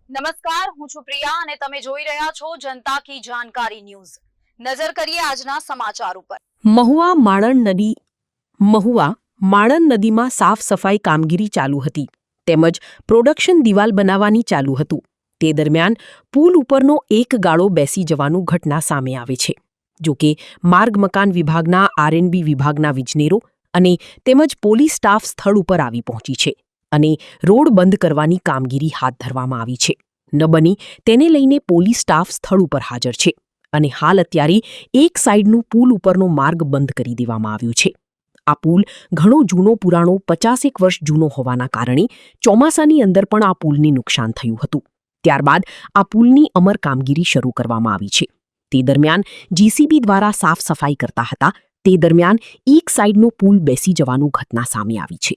નમસ્કાર, હું છું પ્રિયા અને તમે જોઈ રહ્યા છો જનતા કી જાણકારી ન્યૂઝ। નજર કરીએ આજના સમાચાર ઉપર। મહુવા માણન નદીમાં સાફ સફાઈ કામગીરી ચાલુ હતી તેમજ પ્રોડક્શન દિવાલ બનાવવાની ચાલુ હતું। તે દરમિયાન પુલ ઉપરનો એક ગાળો બેસી જવાનું ઘટના સામે આવે છે। જો કે માર્ગ મકાન વિભાગના આરએનબી વિભાગના ઇજનેરો અને તેમજ પોલીસ સ્ટાફ સ્થળ ઉપર આવી પહોંચી છે અને રોડ બંધ કરવાની કામગીરી હાથ ધરવામાં આવી છે। ન બની તેને લઈને પોલીસ સ્ટાફ સ્થળ ઉપર હાજર છે અને હાલ અત્યારે એક સાઈડનું પુલ ઉપરનો માર્ગ બંધ કરી દેવામાં આવ્યો છે। આ પુલ ઘણો જૂનો પુરાણો 50 વર્ષ જૂનો હોવાના કારણે ચોમાસાની અંદર પણ આ પુલને નુકસાન થયું હતું। ત્યારબાદ આ પુલની અમર કામગીરી શરૂ કરવામાં આવી છે। તે દરમિયાન જીસીબી દ્વારા સાફ સફાઈ કરતા હતા તે દરમિયાન એક સાઈડનો પુલ બેસી જવાનું ઘટના સામે આવી છે।